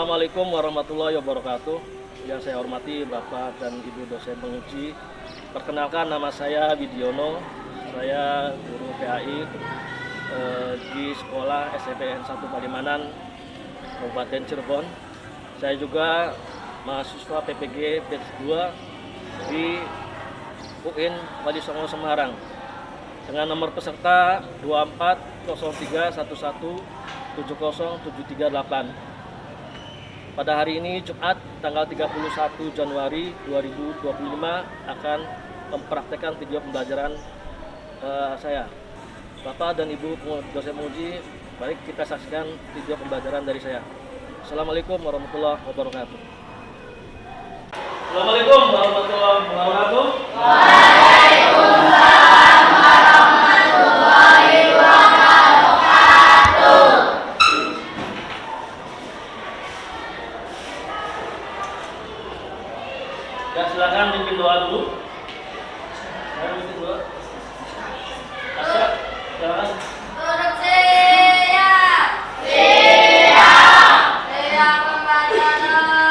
Assalamualaikum warahmatullahi wabarakatuh. Yang saya hormati Bapak dan Ibu dosen penguji. Perkenalkan, nama saya Widiono. Saya guru PAI di sekolah SMPN 1 Palimanan, Kabupaten Cirebon. Saya juga mahasiswa PPG batch 2 di UIN Wali Songo Semarang dengan nomor peserta 240311700738. Pada hari ini Jumat tanggal 31 Januari 2025 akan mempraktekkan video pembelajaran saya. Bapak dan Ibu dosen penguji, mari kita saksikan video pembelajaran dari saya. Assalamualaikum warahmatullahi wabarakatuh. Assalamualaikum warahmatullahi wabarakatuh. Waalaikumsalam warahmatullahi wabarakatuh. Ya, silakan pimpin doa dulu. Saya pimpin doa. Asya, silakan. Turut siap. Siap. Siap membaca doa.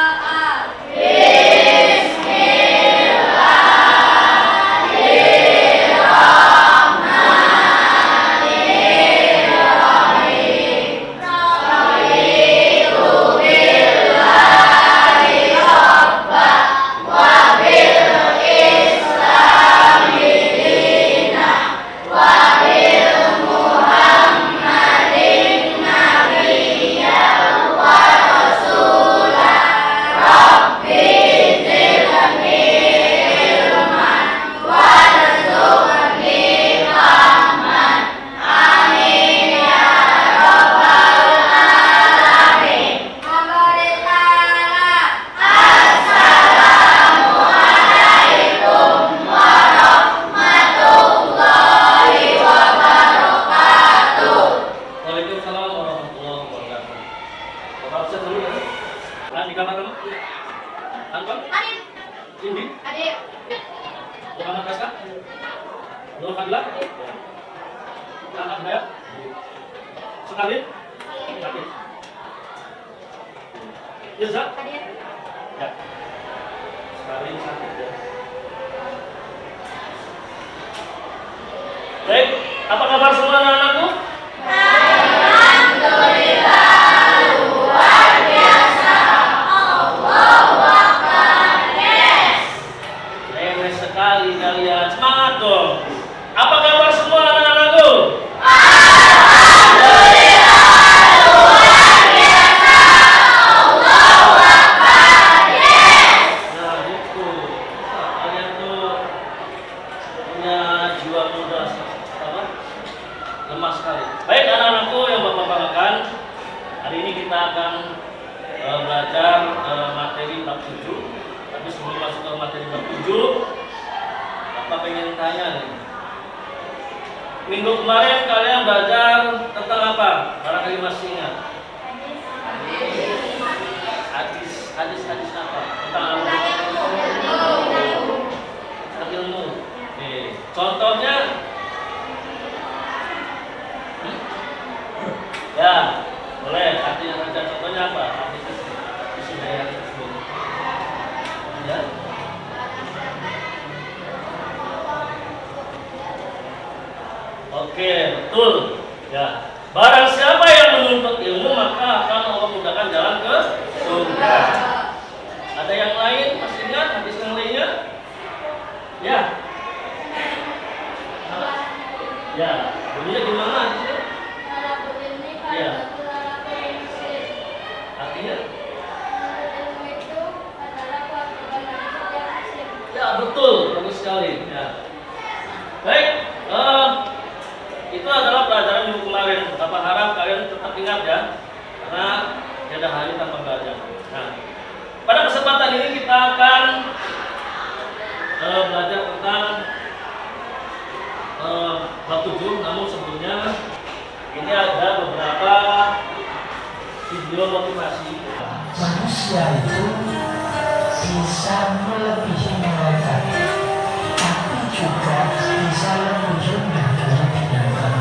Baik, apa kabar semua anak-anakku? Alhamdulillah, luar biasa. Allahu Akbar. Yes. Keren sekali kalian, semangat dong. Apa kabar semua anak-anakku? Alhamdulillah, luar biasa. Allahu Akbar. Yes. Nah, itu. Kalian tuh punya jiwa muda lemah sekali. Baik anak-anakku yang Bapak banggakan, hari ini kita akan belajar materi bab 7. Tapi sebelum masuk ke materi bab 7, Bapak pengen tanya nih. Minggu kemarin kalian belajar tentang apa? Barangkali masih ingat? Hadis apa? Tentang apa? Ilmu. Contohnya ya, boleh. Artinya saja contohnya apa? Isi daya tersebut. Ya. Oke, betul. Ya. Barang siapa yang menuntut ilmu maka akan Allah mudahkan jalan ke surga. Ada yang lain? Masih ingat hadis yang lainnya? Ya. Ya. Bunyinya gimana? Ya. Artinya? Ya, betul, bagus sekali. Ya. Baik, itu adalah pelajaran minggu kemarin. Bapak harap kalian tetap ingat ya, karena tiada hari tanpa belajar. Nah, pada kesempatan ini kita akan belajar tentang bab 7. Namun sebelumnya ini ada beberapa video motivasi. Manusia itu bisa melebihi malaikat, tapi juga bisa lebih rendah dari binatang.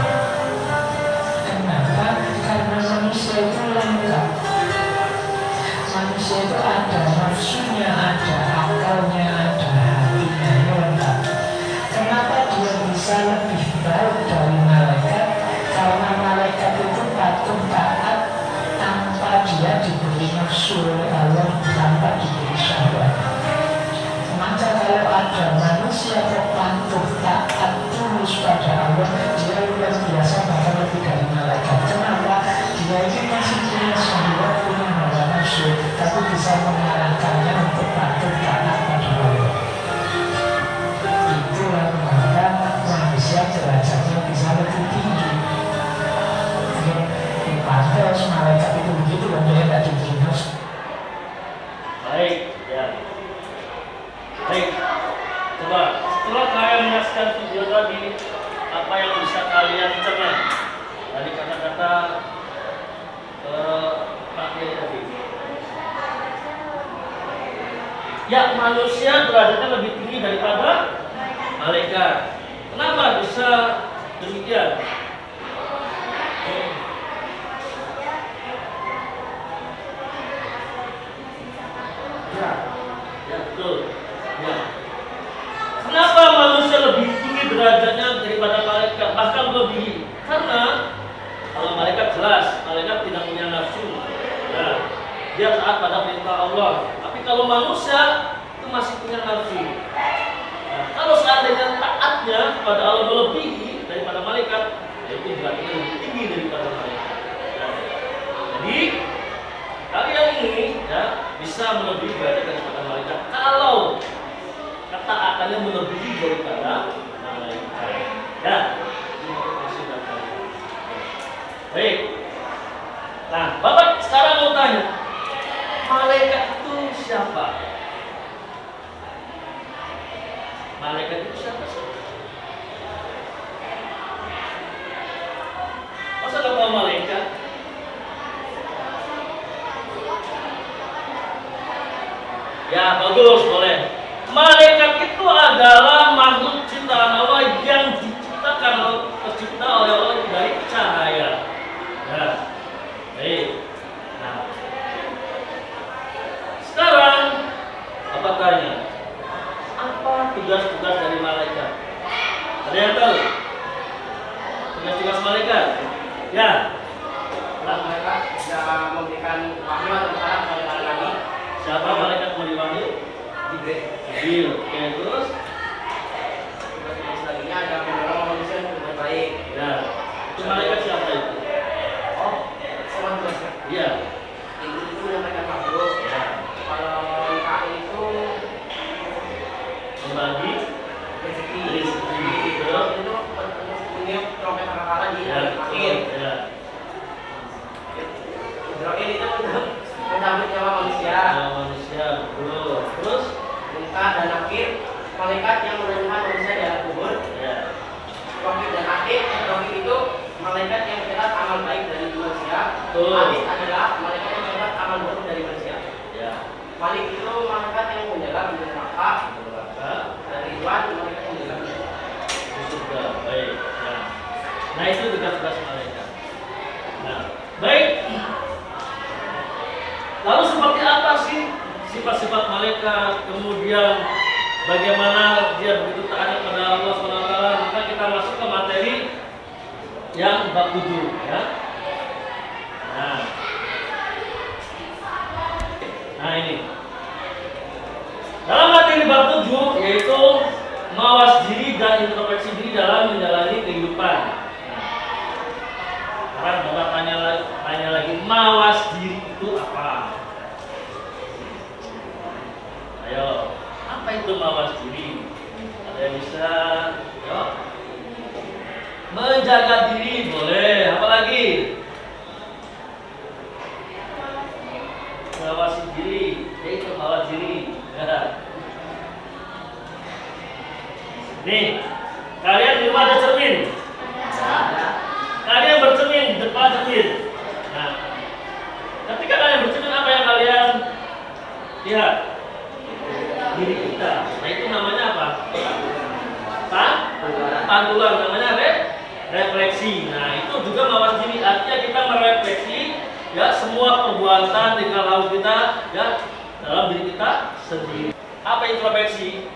Kenapa? Karena manusia itu lengkap. patuh taat tanpa dia diberi nafsu oleh Allah, tanpa diberi syahwat. Maka kalau ada manusia yang patuh taat tulus pada Allah, dia luar biasa, bahkan lebih dari malaikat. Kenapa? Dia ini masih punya syahwat, punya hawa nafsu, tapi bisa mengarahkannya untuk patuh taat pada Allah. Itulah mengapa manusia derajatnya bisa lebih tinggi. Pantas malaikat itu begitu, dan dia tidak diberi nafsu. Baik, ya. Baik, coba setelah kalian menyaksikan video tadi, apa yang bisa kalian cerna dari kata-kata Pak Kiai tadi? Ya, manusia derajatnya lebih tinggi daripada malaikat. Kenapa bisa demikian? Ya, betul. Ya. Kenapa manusia lebih tinggi derajatnya daripada malaikat? Bahkan lebih. Karena kalau malaikat jelas, malaikat tidak punya nafsu. Ya. Dia taat pada perintah Allah. Tapi kalau manusia itu masih punya nafsu. Nah, kalau seandainya taatnya pada Allah melebihi daripada malaikat, itu berarti lebih tinggi daripada malaikat. Ya. Jadi kalian ini ya bisa melebihi derajat daripada malaikat kalau ketaatannya melebihi daripada malaikat. Ya. Baik. Nah, Bapak sekarang mau tanya, malaikat itu siapa? Malaikat itu siapa sih? Masa nggak tahu malaikat? Ya, bagus, boleh. Malaikat itu adalah makhluk ciptaan Allah yang diciptakan atau tercipta oleh Allah dari cahaya. Ya, baik. Nah, sekarang apa tanya? Apa tugas-tugas dari malaikat? Ada yang tahu? Tugas-tugas malaikat? Ya. Malaikat sudah memberikan wahyu atau salam kepada kami. Siapa malaikat memberi wahyu? Jibril. Oke, terus? Tugas selanjutnya ada menolong manusia untuk berbaik. Ya. Itu malaikat siapa itu? Oh, semua tugasnya. Iya. Itu menyampaikan makhluk. Ya. Kalau KI itu Membagi rezeki. rezeki. Terus itu punya trompet akal di Ya. akhir. Ya. Israel itu untuk mencabut nyawa manusia. Nah, manusia. Betul. Terus? Munkar dan nakir, malaikat yang menentukan manusia di alam kubur. Ya. Rokib dan atid, rokib itu malaikat yang mencatat amal baik dari manusia. Betul. Atid adalah malaikat yang mencatat amal buruk dari manusia. Ya. Malik itu malaikat yang menjaga pintu neraka. Neraka. Dan Ridwan malaikat yang menjaga pintu. Itu surga. Baik. Ya. Nah, itu tugas-tugas malaikat. Nah, baik. Lalu seperti apa sih sifat-sifat malaikat? Kemudian bagaimana dia begitu taat kepada Allah SWT? Maka kita masuk ke materi yang bab 7 ya. Nah ini. Dalam materi bab 7 yaitu mawas diri dan introspeksi diri dalam menjalani kehidupan. Sekarang Bapak tanya lagi, mawas diri itu apa? Ayo, apa itu mawas diri? Ada yang bisa? Yo. Menjaga diri boleh, apa lagi? Mengawasi diri, yaitu mawas diri. Ya. Nih, kalian di rumah ada cermin? Kalian bercermin di depan cermin. Nah, ketika kalian bercermin, apa yang kalian lihat? Diri kita. Nah, itu namanya apa? Pantulan, namanya refleksi. Nah, itu juga mawas diri. Artinya kita merefleksi ya semua perbuatan tingkah laku kita ya dalam diri kita sendiri. Apa introspeksi?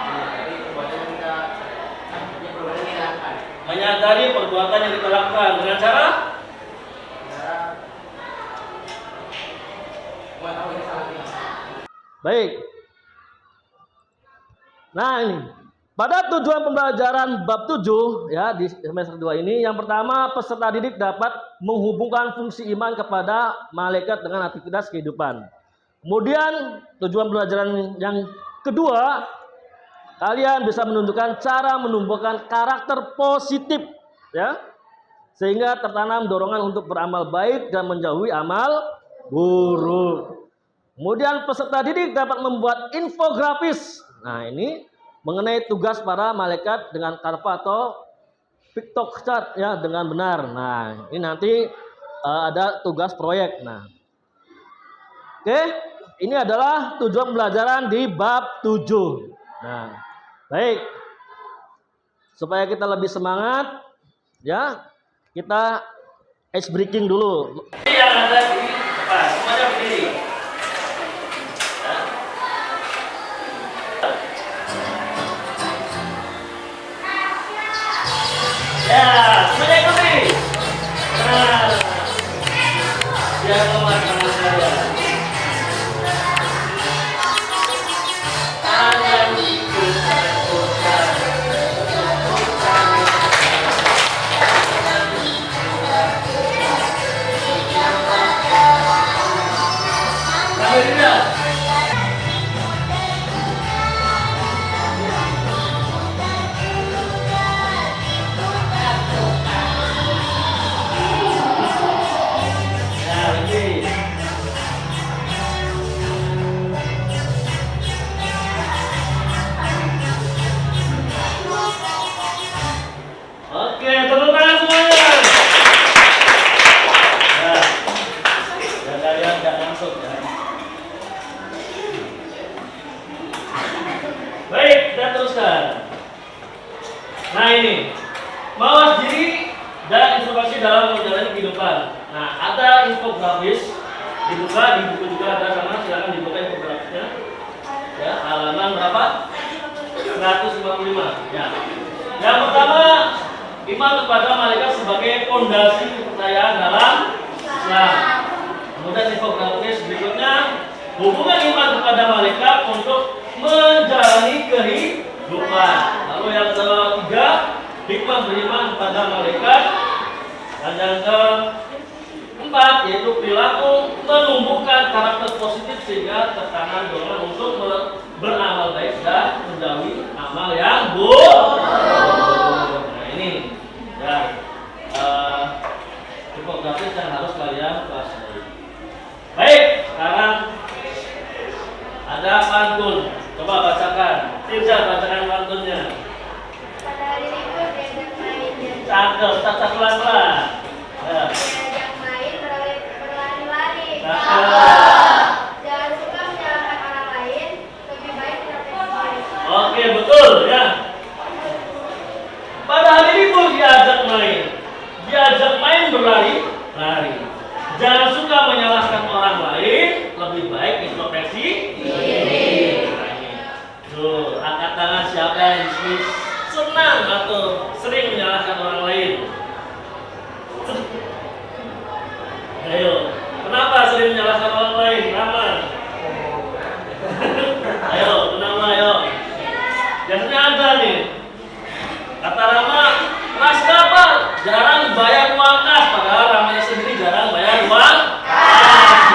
Menyadari perbuatan kita lakukan Menyadari perbuatan yang kita lakukan dengan cara Baik. Nah ini, pada tujuan pembelajaran bab 7 ya di semester 2 ini, yang pertama peserta didik dapat menghubungkan fungsi iman kepada malaikat dengan aktivitas kehidupan. Kemudian tujuan pembelajaran yang kedua, kalian bisa menunjukkan cara menumbuhkan karakter positif ya, sehingga tertanam dorongan untuk beramal baik dan menjauhi amal buruk. Kemudian peserta didik dapat membuat infografis. Nah ini mengenai tugas para malaikat dengan karpa atau pictochart ya dengan benar. Nah ini nanti ada tugas proyek. Nah, oke, ini adalah tujuan pembelajaran di bab 7. Nah, baik. Supaya kita lebih semangat, ya, kita ice breaking dulu. Yang ada di depan, semuanya berdiri. Ya, semuanya ikuti. Nah, jangan memaksakan saya. Oke, tepuk tangan semuanya. Ya kalian jangan ngantuk ya. Baik, kita teruskan. Nah ini, mawas diri dan informasi dalam menjalani kehidupan. Nah, ada infografis dibuka di buku juga ada sama, silakan dibuka infografisnya. Ya, halaman berapa? 155. Ya. Yang pertama, iman kepada malaikat sebagai fondasi kepercayaan dalam Islam. Kemudian infografis berikutnya, hubungan iman kepada malaikat untuk menjalani kehidupan. Lalu yang ketiga, hikmah beriman kepada malaikat. Dan yang keempat, yaitu perilaku menumbuhkan karakter positif sehingga tertanam dorongan untuk beramal baik dan menjauhi amal yang buruk. Nah ini ya infografis yang harus kalian pelajari. Baik, sekarang ada pantun. Coba bacakan. Tirza, bacakan pantunnya. Pada hari libur diajak main dan Cakep, tak pelan-pelan. Ya. diajak main berlari-lari. Cakep. Jangan suka menyalahkan orang lain, lebih baik terhadap sendiri. Oke, betul ya. Pada hari libur diajak main berlari-lari. Jangan suka menyalahkan orang lain, lebih baik introspeksi diri. Tuh, angkat tangan siapa yang di sini senang atau sering menyalahkan orang lain? Ayo, kenapa sering menyalahkan orang lain? Kenapa? Ayo, kenapa ayo? Biasanya ada nih. Kata Rama, Mas Bapak jarang bayar uang kas, padahal Ramanya sendiri jarang bayar uang kas.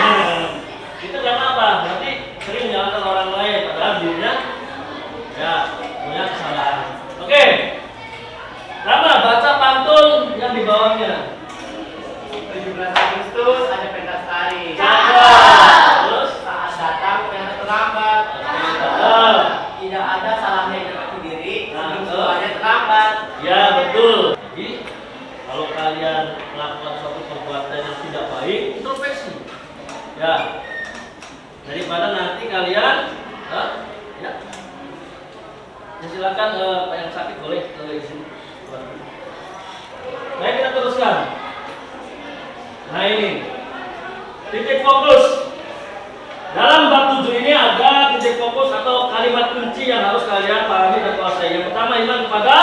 Itu karena apa? Berarti sering menyalahkan orang lain, padahal dirinya ya punya kesalahan. Oke, Rama baca pantun yang di bawahnya. 17 Agustus ada pentas tari. Terus Saat datang ternyata terlambat. Tidak ada salahnya introspeksi diri, semuanya terlambat. ya betul. Jadi kalau kalian melakukan suatu perbuatan yang tidak baik, introspeksi. Ya, daripada nanti kalian, ya, ya silakan yang sakit boleh izin. Baik, kita teruskan. Nah ini titik fokus. Dalam bab 7 ini ada titik fokus atau kalimat kunci yang harus kalian pahami dan kuasai. Yang pertama, iman kepada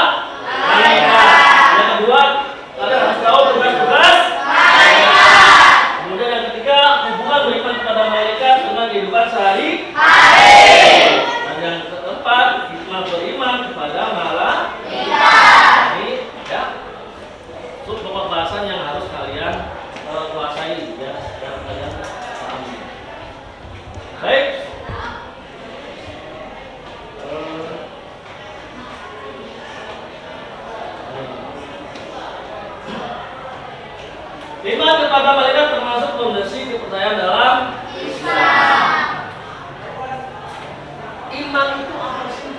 malaikat. Yang kedua, kalian harus tahu tugas-tugas malaikat. Kemudian yang ketiga, hubungan beriman kepada malaikat pokok bahasan yang harus kalian kuasai ya, yang kalian pahami. Baik. Iman kepada malaikat termasuk fondasi kepercayaan dalam Islam. Iman itu apa sih?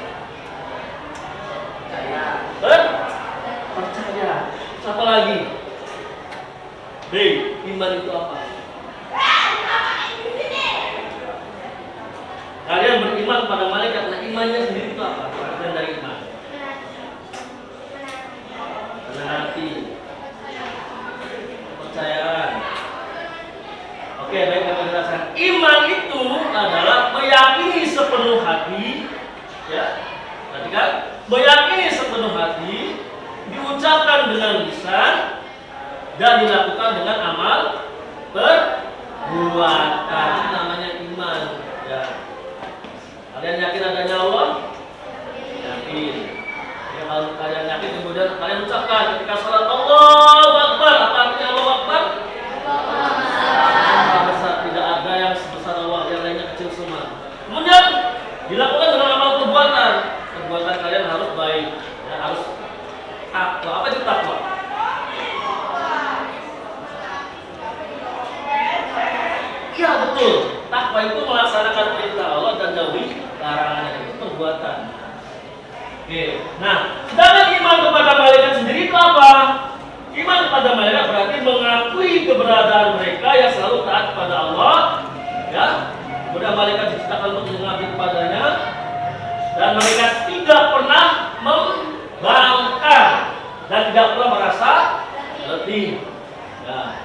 Percaya. Siapa lagi? Hei, iman itu apa? Kalian beriman kepada malaikat, nah imannya sendiri itu apa? Bagian dari iman. Benar hati. Kepercayaan. Oke, baik, kita jelaskan. Iman itu adalah meyakini sepenuh hati, ya. Berarti kan meyakini sepenuh hati, diucapkan dengan lisan dan dilakukan dengan amal perbuatan. Itu namanya iman, ya. Kalian yakin adanya Allah? Yakin. Ya, kalau kalian yakin, kemudian kalian ucapkan ketika salat Allahu Akbar. Apa artinya Allahu Akbar? Tidak ada yang sebesar Allah, yang lainnya kecil semua. Kemudian dilakukan dengan amal perbuatan. Perbuatan kalian harus baik, ya, harus takwa. Apa itu takwa? Ya betul. Takwa itu melaksanakan perintah Allah dan jauhi larangannya. Itu perbuatan. Oke. Nah, sedangkan iman kepada malaikat sendiri itu apa? Iman kepada malaikat berarti mengakui keberadaan mereka yang selalu taat kepada Allah, ya. Kemudian malaikat diciptakan untuk mengabdi kepadanya, dan mereka tidak pernah membangkang dan tidak pernah merasa letih. Ya.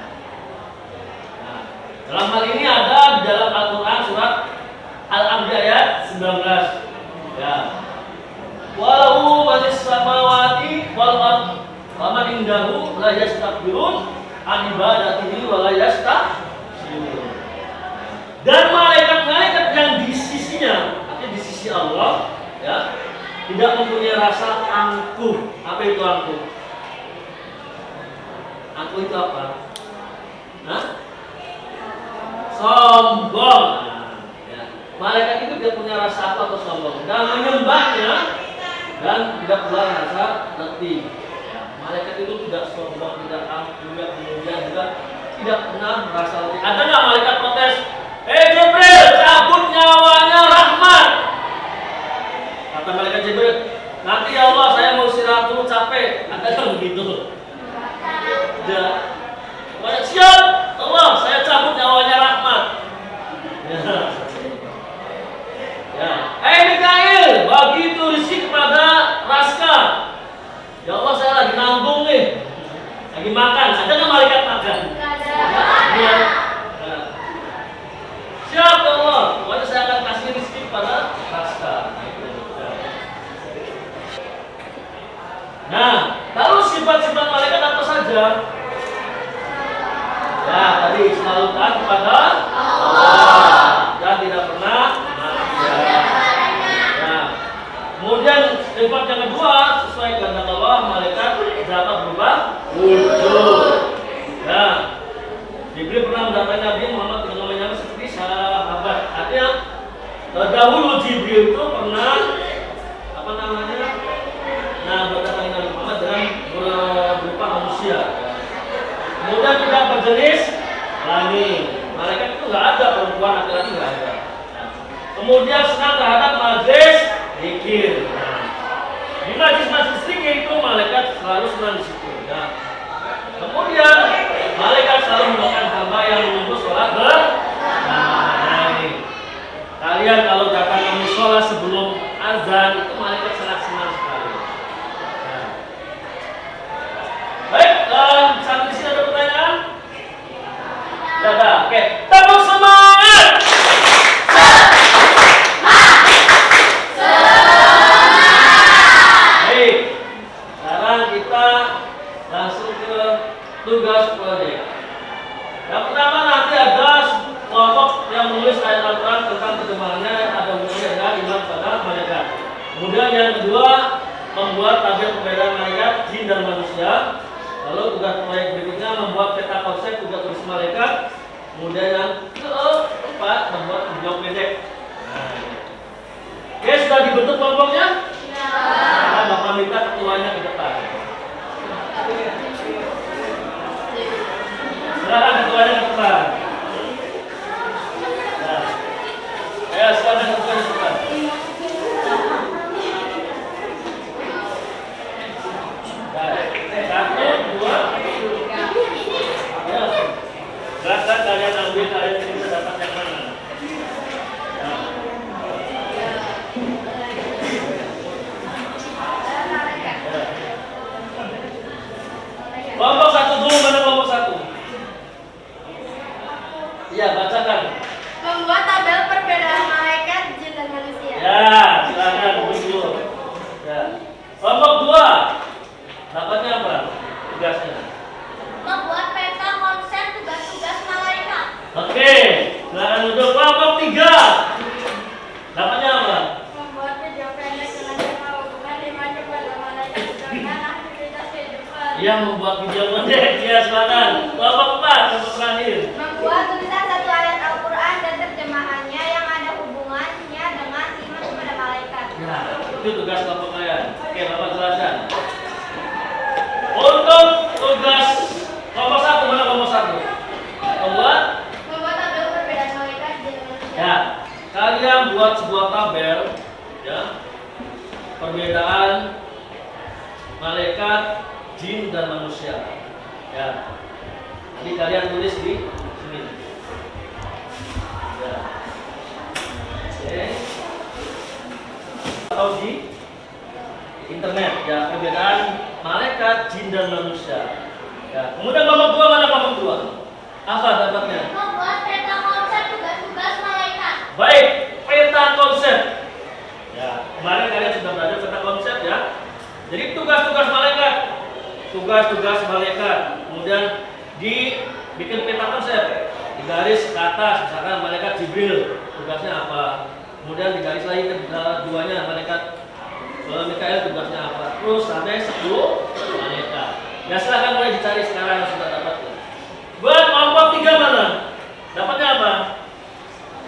Nah, dalam hal ini ada di dalam Al-Quran surat Al-Anbiya ayat 19. Ya. Walau manis samawati wal ard wa man indahu la yastakbirun an ibadatihi wa la yastakbirun. Dan malaikat-malaikat yang di sisinya, artinya di sisi Allah, ya, tidak mempunyai rasa angkuh. Apa itu angkuh? Angkuh itu apa? Hah? Sombong. Nah, ya. Malaikat itu tidak punya rasa apa atau sombong dan menyembahnya dan tidak pula rasa letih. Ya. Malaikat itu tidak sombong, tidak angkuh, kemudian juga tidak pernah merasa letih. Ada nggak malaikat protes? Jibril, cabut nyawanya Rahmat. Kata malaikat Jibril, nanti ya Allah saya mau istirahat dulu, capek. Ada nggak begitu? Tidak. Malaikat siap, Allah saya cabut nyawanya Rahmat. Ya. Mikail, bagi itu rezeki kepada Raska. Ya Allah saya lagi nanggung nih, lagi makan. Ada nggak malaikat makan? Ya. Siap Allah, pokoknya saya akan kasih rezeki pada Raska. Nah, lalu sifat-sifat malaikat apa saja? Ya, tadi selalu taat kepada Allah dan tidak pernah maksiat. Nah, kemudian sifat yang kedua sesuai kehendak Allah, malaikat dapat berubah wujud. Nah, Jibril pernah mendatangi Nabi Muhammad dengan menyamar seperti sahabat. Artinya dahulu Jibril itu pernah mendatangi Nabi Muhammad dengan berupa manusia. Kemudian tidak berjenis kelamin. Malaikat itu nggak ada, perempuan laki-laki nggak ada. Kemudian senang terhadap majlis zikir. Di majlis zikir itu malaikat selalu senang di situ. Ya. Kemudian malaikat selalu mendoakan hamba yang menunggu sholat ini. Kalian kalau datang ke sholat sebelum azan itu malaikat sangat senang sekali. Nah. Baik, sampai di sini ada pertanyaan? Tidak ada. Oke, tepuk semangat. Baik, sekarang kita langsung ke tugas proyek. Yang pertama nanti ada kelompok yang menulis ayat Al-Quran tentang terjemahannya, ada hubungannya dengan iman pada malaikat. Kemudian yang kedua membuat tabel perbedaan malaikat jin dan manusia. Lalu tugas proyek berikutnya membuat peta konsep tugas tulis malaikat. Kemudian yang keempat membuat video pendek. Nah, oke, sudah dibentuk kelompoknya? Nah, Bapak minta ketuanya ke depan. Silakan ketuanya ke depan. Nah, ya silakan ketuanya ke depan. Satu, dua, ya. Silakan kalian ambil, kalian ini bisa dapat yang mana? Ya. Kelompok satu dulu, mana kelompok satu? Iya, bacakan. Membuat tabel perbedaan malaikat, jin dan manusia. Ya, silakan dulu. Ya. Kelompok dua, dapatnya apa? Tugasnya. Membuat peta konsep tugas-tugas malaikat. Oke, silakan duduk. Kelompok tiga, dapatnya apa? Membuat video pendek dengan tema hubungan iman kepada malaikat dengan aktivitas kehidupan. Yang membuat video pendek, ya silakan. Kelompok empat, kelompok terakhir. Membuat tulisan satu ayat Al-Quran dan terjemahannya yang ada hubungannya dengan iman kepada malaikat. Ya, itu tugas kelompok kalian. Oke, Bapak jelaskan. Untuk tugas kelompok satu, mana kelompok satu? Membuat? Membuat tabel perbedaan malaikat jin dan manusia. Ya, kalian buat sebuah tabel, ya, perbedaan malaikat, jin dan manusia. Ya, nanti kalian tulis di sini. Ya, oke. Atau di internet, ya, perbedaan malaikat, jin dan manusia. Ya, kemudian kelompok dua, mana kelompok dua? Apa dapatnya? Membuat peta konsep tugas-tugas malaikat. Baik, peta konsep. Ya, kemarin kalian sudah belajar peta konsep ya. Jadi tugas-tugas malaikat, kemudian dibikin peta konsep, digaris ke atas, misalkan malaikat Jibril, tugasnya apa? Kemudian digaris lagi ke duanya malaikat Mikael, tugasnya apa? Terus sampai 10 malaikat. Ya silakan mulai dicari sekarang yang sudah dapat. Buat kelompok tiga mana? Dapatnya apa?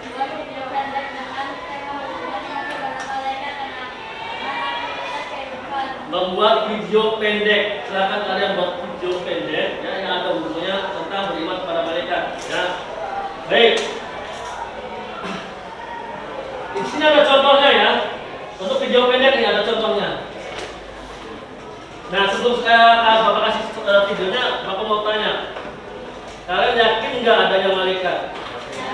Membuat video pendek dengan tema hubungan iman kepada malaikat dan aktivitas kehidupan. Membuat video pendek. Silakan kalian buat video pendek ya, yang ada hubungannya tentang beriman kepada malaikat ya. Baik. Di sini ada contohnya ya. Untuk video pendek ini ada contohnya. Nah, sebelum Bapak kasih videonya, Bapak mau tanya. Kalian yakin nggak adanya malaikat?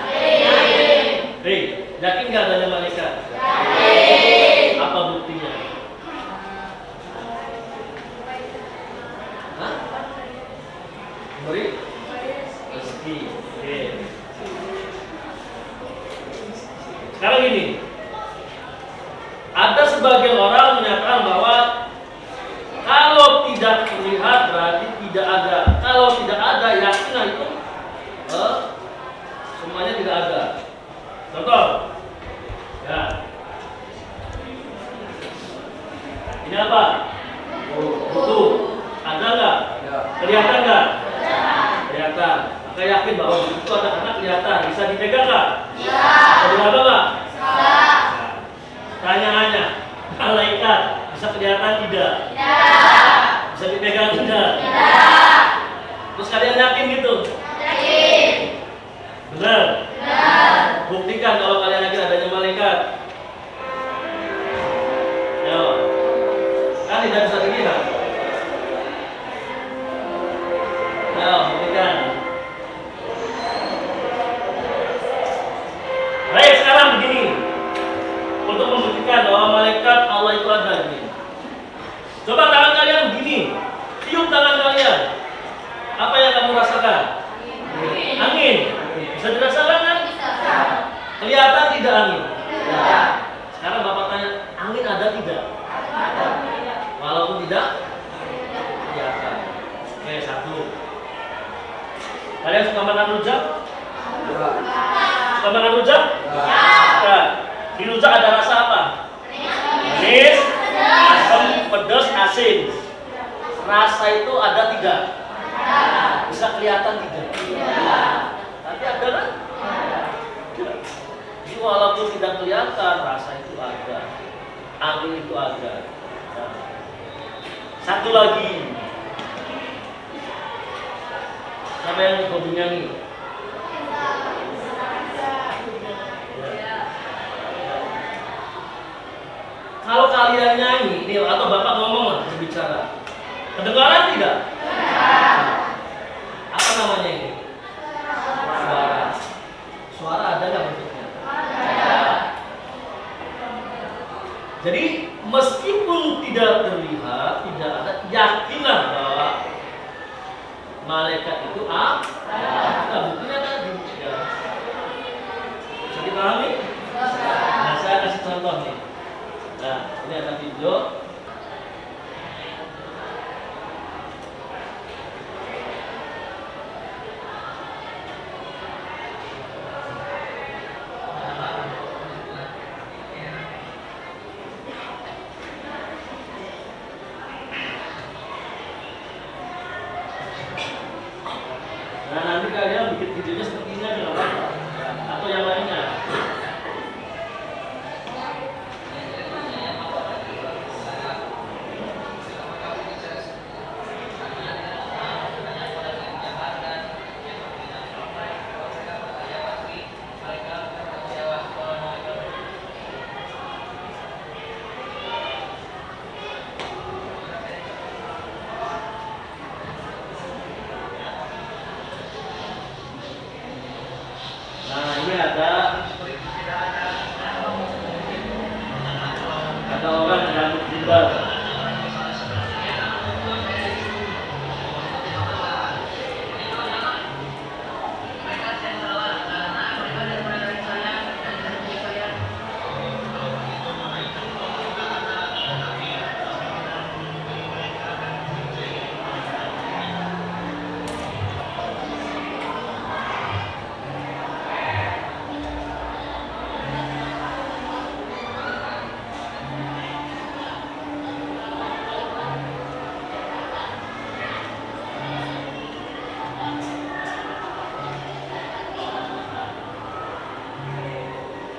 Yakin. Hei, yakin nggak adanya malaikat? Yakin. Apa buktinya? Hah? Beri rezeki. Oke. Sekarang gini, ada sebagian orang menyatakan bahwa kalau tidak terlihat berarti tidak ada. Kalau tidak ada, yakinlah itu semuanya tidak ada. Contoh, ya, ini apa? Butuh. Ada nggak? Kelihatan nggak? Kelihatan. Maka yakin bahwa itu ada karena kelihatan. Bisa dipegang nggak? Bisa diraba nggak? Pertanyaannya, malaikat bisa kelihatan tidak? Bisa dipegang tidak? Terus kalian yakin gitu? Yakin. Benar? Buktikan kalau kalian yakin adanya malaikat. Ya, kan tidak bisa dilihat. Ya, buktikan. Baik, sekarang begini. Untuk membuktikan bahwa malaikat Allah itu ada ini. Coba tangan kalian begini. Tiup tangan kalian. Apa yang kamu rasakan? Angin. Bisa dirasakan kan? Kelihatan tidak angin? Sekarang Bapak tanya, angin ada tidak? Walaupun tidak kelihatan. Oke, satu. Kalian suka makan rujak? Suka makan rujak? Ya. Di rujak ada rasa apa? Manis, asam, pedas, asin. rasa itu ada tidak? Bisa kelihatan tidak? Tapi ada kan? Jadi walaupun tidak kelihatan, rasa itu ada, angin itu ada. Nah, satu lagi, siapa yang hobi nyanyi? Kalau kalian nyanyi, nih, atau bapak ngomong berbicara, kedengaran tidak? Apa namanya ini? Suara. Suara ada nggak bentuknya? Jadi meskipun tidak terlihat, tidak ada, yakinlah bahwa malaikat itu ada. Buktinya tadi. Ya. Bisa dipahami? Nah, saya kasih contoh nih. Nah, ini ada video. Nah, nanti kalian bikin videonya seperti ini aja nggak apa-apa. Atau yang lainnya. Nah, ini ada orang yang berjilbab.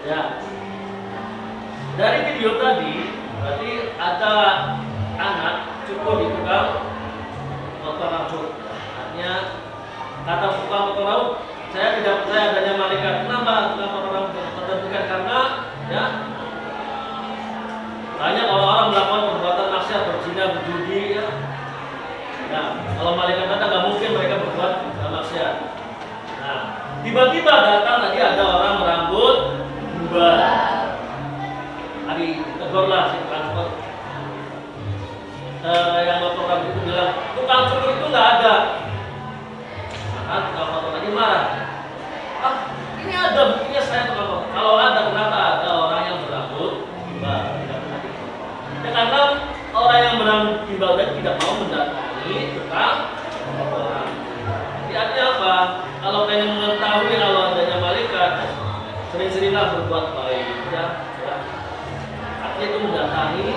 Ya, dari video tadi berarti ada anak cukup di tukang potong rambut. Artinya kata tukang potong rambut, saya tidak percaya adanya malaikat. Kenapa tukang potong rambut? Bukan karena ya banyak orang-orang melakukan perbuatan maksiat, berzina, berjudi. Ya. Nah, kalau malaikat ada nggak mungkin mereka berbuat maksiat. Nah, tiba-tiba datang tadi ada orang berambut hari tegurlah si transport yang potong rambut itu bilang tukang cukur itu nggak ada. Maka tukang potong lagi marah. Ini ada buktinya saya tukang potong. Kalau ada, kenapa ada orang yang berambut gimbal? Ya karena orang yang berambut gimbal dan tidak mau mendatangi tukang potong. Jadi artinya apa? Kalau pengen mengetahui kalau adanya malaikat, sering-seringlah berbuat baik, ya. Artinya itu mendatangi.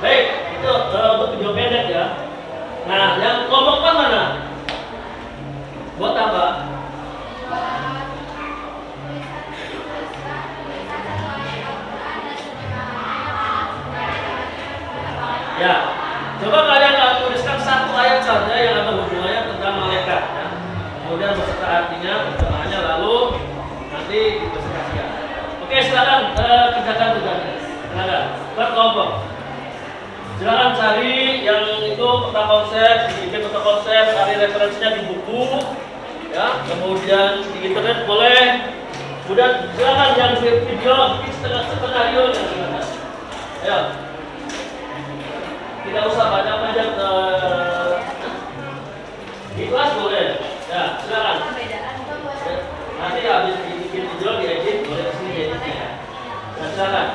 Baik, itu untuk video pendek ya. Nah, yang kelompok mana? Buat apa? Ya, coba kalian tuliskan satu ayat saja yang ada hubungannya tentang malaikat. Ya. Kemudian beserta artinya, terjemahannya, lalu nanti dipresentasikan. Oke, silakan kerjakan tugasnya. Silakan berkelompok. Silakan cari yang itu peta konsep, bikin peta konsep, cari referensinya di buku, ya. Kemudian di internet boleh. Kemudian silakan yang video bikin setengah skenario yang silakan. Ayo. Tidak usah banyak-banyak di kelas boleh. Ya, silakan. Nanti habis bikin video diedit boleh kesini editnya. Nah, silakan.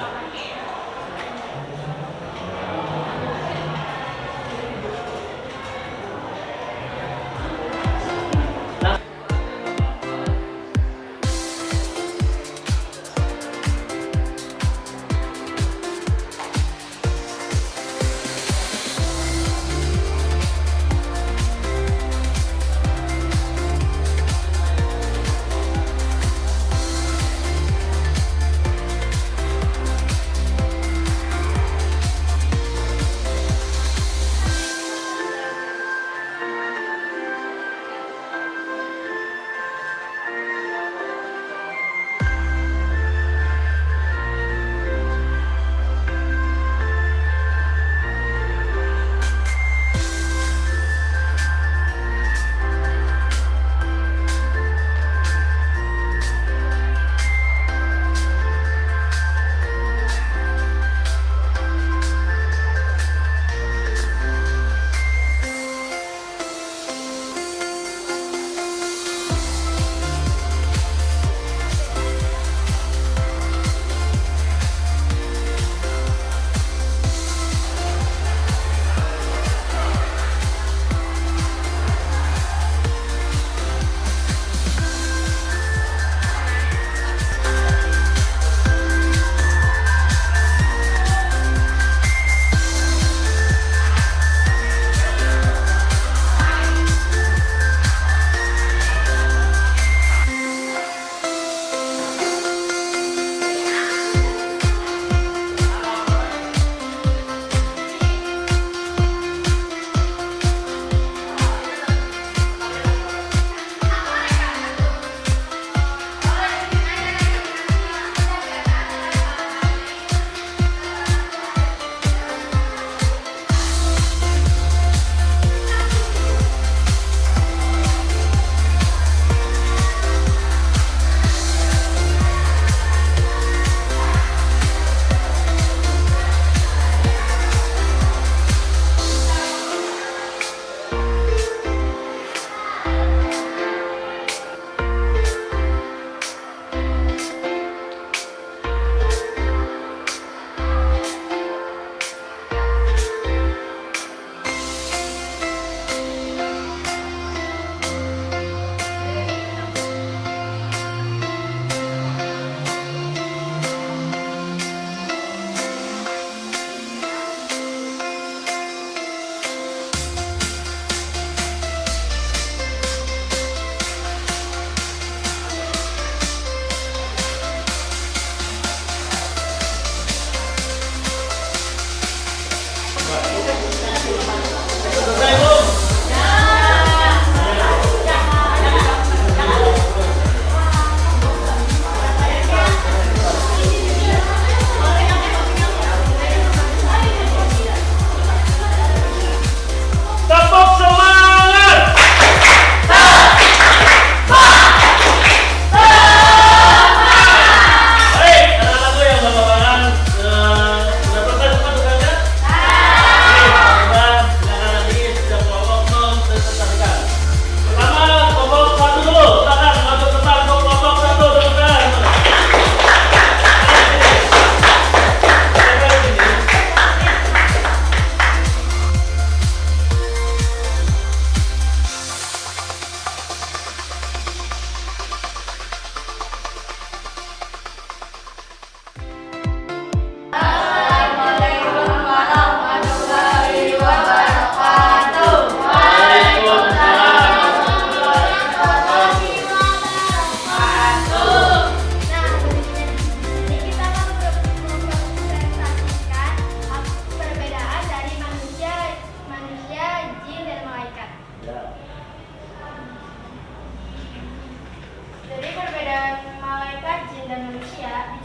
dan manusia,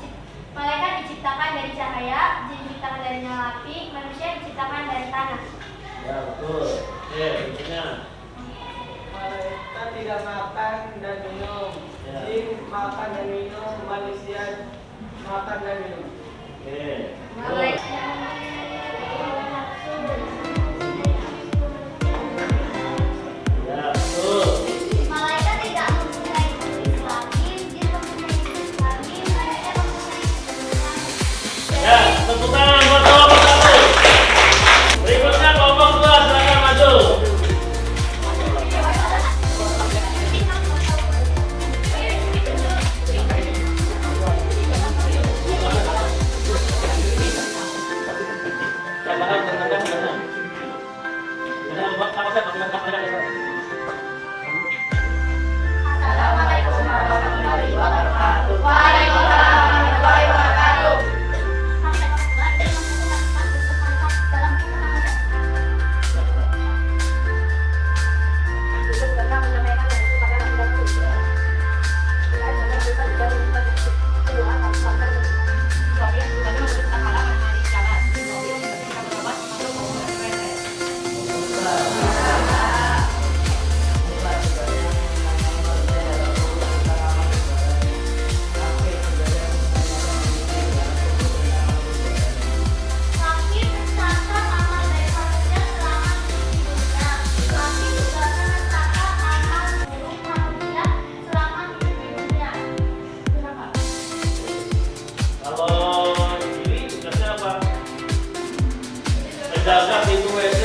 malaikat diciptakan dari cahaya, jin diciptakan dari nyala api, manusia diciptakan dari tanah. Ya betul. Oke, berikutnya. Malaikat tidak makan dan minum. Ya. Jin makan dan minum, manusia makan dan minum. Oke. Malaikat Ya betul. Malaikat tidak mempunyai jenis kelamin, jin mempunyai jenis kelamin, manusia mempunyai jenis kelamin. Ya, tepuk tangan buat kelompok 1. Berikutnya kelompok 2, silakan maju. Assalamualaikum warahmatullahi wabarakatuh. Waalaikumsalam warahmatullahi wabarakatuh. Laki mencatat amal baik manusia selama hidup di dunia. Laki juga mencatat amal buruk manusia selama hidup di dunia. Kenapa? Kalau ini tugasnya apa? Menjaga pintu WC.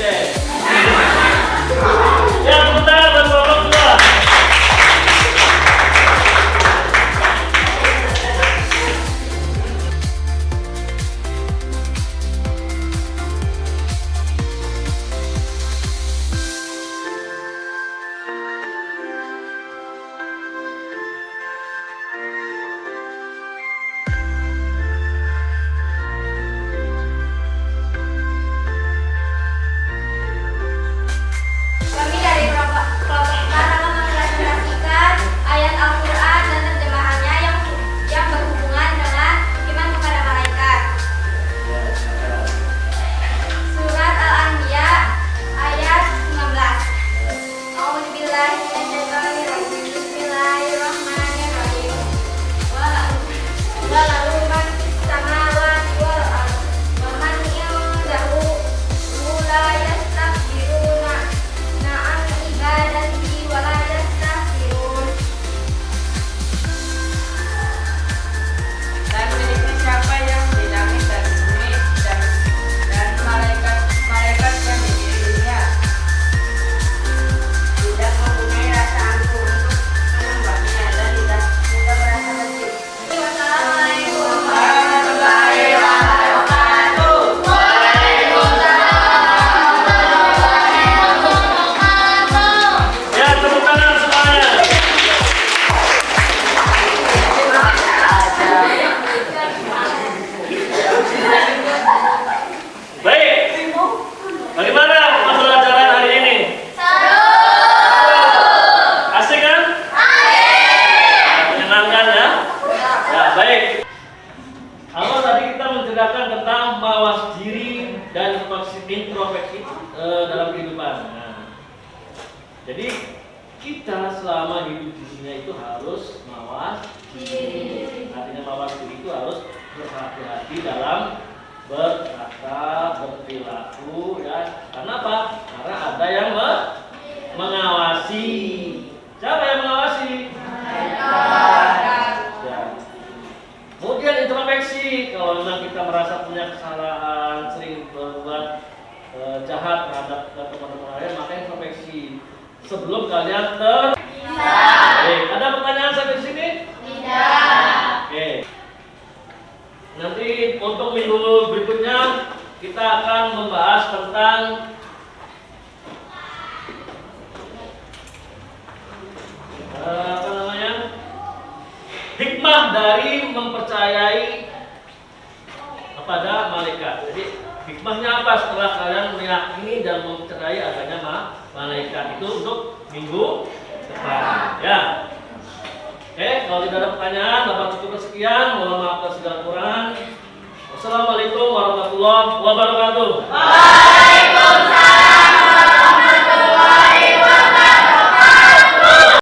Ya, tepuk tangan buat kelompok 2. Kami dari kelompok pertama menginspirasikan ayat Al-Quran dan terjemahannya yang berhubungan dengan iman kepada malaikat. Surat Al-Anbiya ayat 19. A'udzubillahi minasyaitonirrajim. Bismillahirrahmanirrahim. Walalu man fis samawati wal ardh wa man indahu la yastakbiruna an ibadatihi wa la yastakbirun. Dan miliknya siapa yang di langit dan bumi dan malaikat yang di dirinya, tidak mempunyai rasa angkuh untuk menyembahnya dan tidak merasa benci. Wassalamualaikum warahmatullahi wabarakatuh. Ya, tepuk tangan semuanya. Baik. Bagaimana pembelajaran hari ini? Asik kan? Menyenangkan ya? Ya, baik. Awal tadi kita menceritakan tentang mawas diri dan introspeksi dalam kehidupan. Nah, jadi kita selama hidup di sini itu harus mawas diri. Artinya mawas diri itu harus berhati-hati dalam berkata, berperilaku, ya. Karena apa? Karena ada yang mengawasi. Siapa yang mengawasi? Ya. Kemudian introspeksi. Kalau memang kita merasa punya kesalahan, sering berbuat jahat terhadap teman-teman lain, maka introspeksi sebelum kalian Baik, ada pertanyaan sampai di sini? Tidak. Oke. Nanti untuk minggu berikutnya kita akan membahas tentang apa namanya? Hikmah dari mempercayai kepada malaikat. Jadi hikmahnya apa setelah kalian meyakini dan mempercayai adanya malaikat itu untuk minggu depan. Ya. Oke, kalau tidak ada pertanyaan, dapat cukup sekian. Mohon maaf atas segala kekurangan. Wassalamualaikum warahmatullahi wabarakatuh.